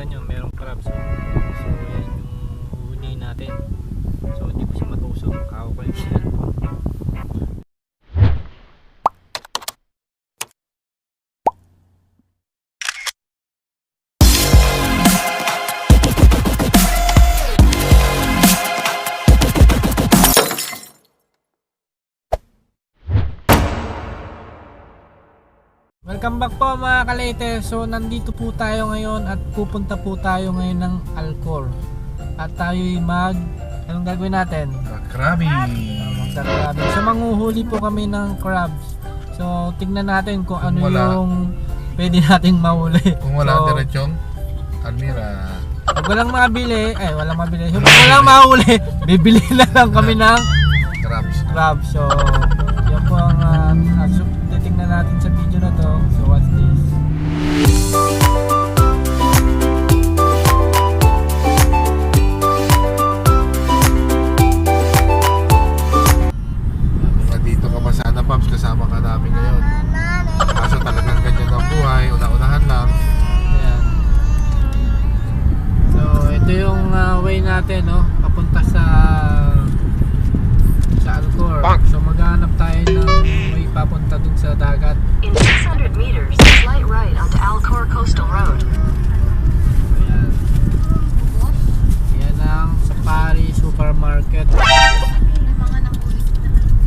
nakikita nyo, merong crabs. So yan yung huhulihin natin. So hindi ko siya matusok, kako ko yung cellphone. Welcome back po mga ka-later. So nandito po tayo ngayon at pupunta po tayo ngayon ng Alcor. At tayo'y anong gagawin natin? Krabi. Magka-crabs. So manghuhuli po kami ng crabs. So tignan natin kung ano wala, yung pwede nating mahuli. Kung wala so, diretsong Almira. Pag walang mabili, walang mabili. So, pag walang mahuli, bibili na lang kami ng crabs. So yan po ang titignan natin sa video na to. So what's this? Dito ka pa sana, Pops, kasama ka namin ngayon. Kaso talagang ganyan ang buhay, una-unahan lang. Ayan. So ito yung way natin, no? Papunta sa Alcor. So maghanap tayo ng way papunta dun sa dagat. In 600 meters, slight right onto Alcor Coastal Road. Ayan. Yan ang Safari Supermarket.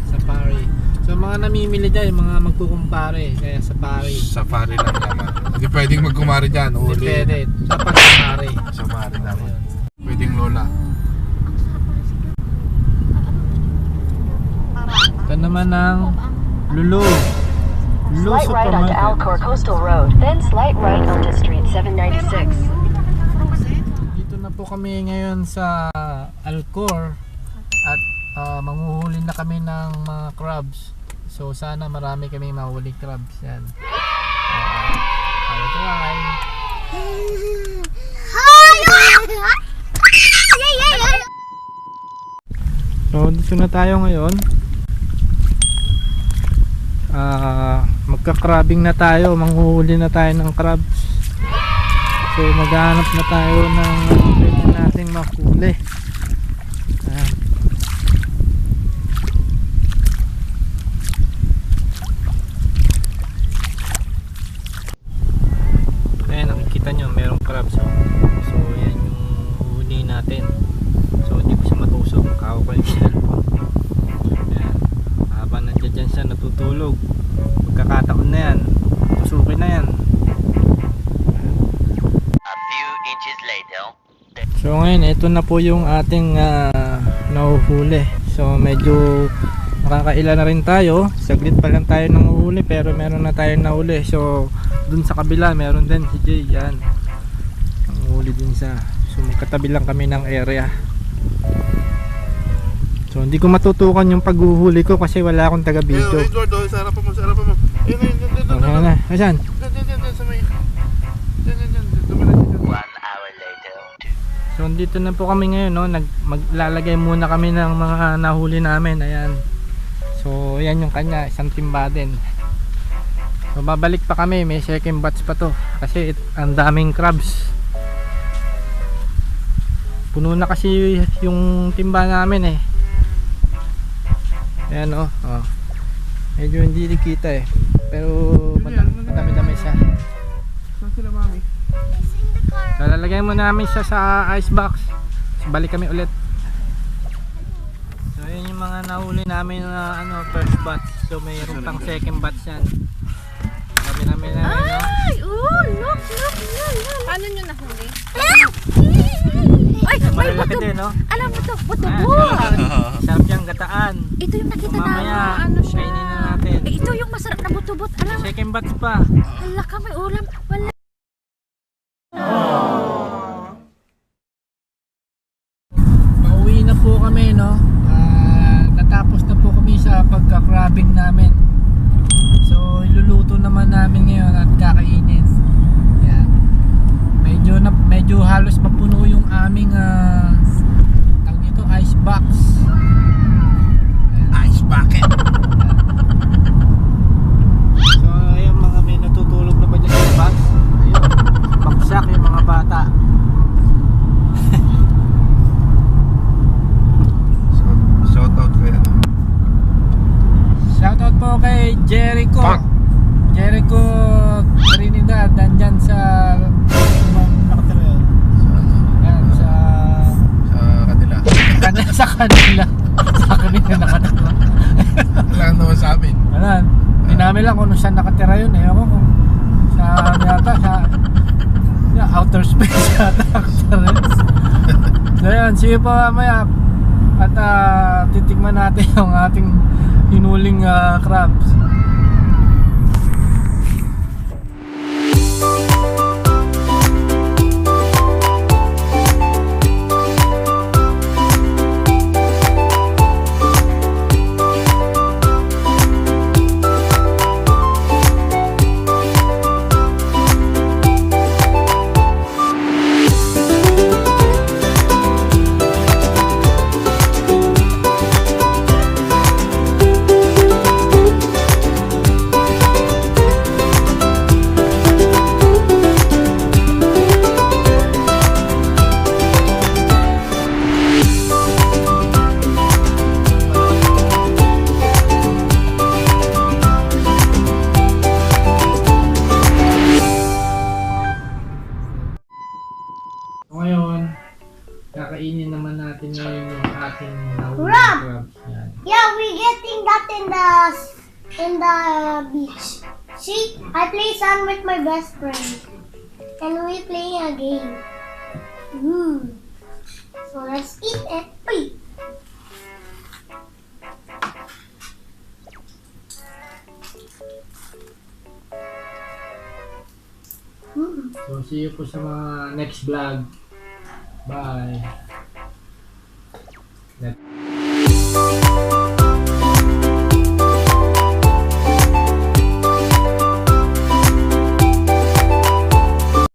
Safari. So mga namimili dyan, mga magkukumpare. Kaya Safari. Safari lang naman. Hindi pwedeng magkumari dyan. Hindi Uli. pwede. Dapat Safari. Safari naman. Pwedeng Lola. Ito naman ang Lulu. Lulu Slight right onto Alcor Supermarket. Coastal Road, then slight right onto Street 796. Dito na po kami ngayon sa Alcor at manghuhuli na kami ng mga crabs. So sana marami kami mahuli crabs yan. Try. So dito na tayo ngayon. Magka-crabbing na tayo, manghuhuli na tayo ng crabs. So maghanap na tayo ng pwede nating mahuli. Ayan, nakikita nyo, merong crabs. So yan yung huhuli natin. So hindi ko siya matusok, kako ko yung cellphone. Ayan, habang nandiyan dyan siya natutulog, magkakataon na yan, tusukin na yan. A few inches later. So ngayon, ito na po yung ating nahuhuli. So medyo nakakaila na rin tayo. Saglit pa lang tayo nanguhuli, pero meron na tayong nahuli. So dun sa kabila meron din si Jay. Yan, nanguhuli din sa. So magkatabi lang kami ng area. So hindi ko matutukan yung paghuhuli ko kasi wala akong taga video. Edward, sa harapan mo, sa harapan mo. Ayan na, ayan. Sa may... One hour later. So dito na po kami ngayon, no? Maglalagay muna kami ng mga nahuli namin. Ayan. So ayan yung kanya, isang timba din. So babalik pa kami, may second batch pa to kasi ang daming crabs. Puno na kasi yung timba namin eh. Ayan oh. Medyo hindi nakita eh. Pero madami-dami siya. Saan sila, mami? So lalagay mo namin siya sa ice box. So, balik kami ulit. So yun yung mga nahuli namin na first batch. So mayroon pang second batch yan. Dami na rin, no? Ay! Oh, look! Paano nyo nahuli? Ay! May Malalaki buto! din, no? Alam mo to, buto Ah, buwan! sarap yung gataan. Ito yung nakita So, mamaya, na ano siya. kainin na natin. Eh, ito yung masarap na buto-but. Alam mo, Second batch pa. hala ka, may ulam. Wala. Pauwi na po kami, no? Natapos na po kami sa pagka-crabbing namin. So iluluto naman namin ngayon at kakainin. Yan. Medyo halos mapuno yung aming tawag dito, ice box. Ayan. Ice bucket. So ayun, mga may natutulog na ba dyan sa box? Ayun, baksak yung mga bata. kanila. Sa kanila nakatira. Wala naman sa amin. Alam, hindi namin lang kung saan nakatira yun eh. Ako kung sa yata sa outer space yata nakatira yun. So yun, see you pa mamaya. At titigman natin yung ating hinuling crabs. Ngayon, kakainin naman natin ngayon yung ating nahuling Crab! crabs. Yan. Yeah, we getting that in the beach. See, I play sand with my best friend, and we playing a game. So let's eat it. Uy. So see you po sa mga next vlog. Bye!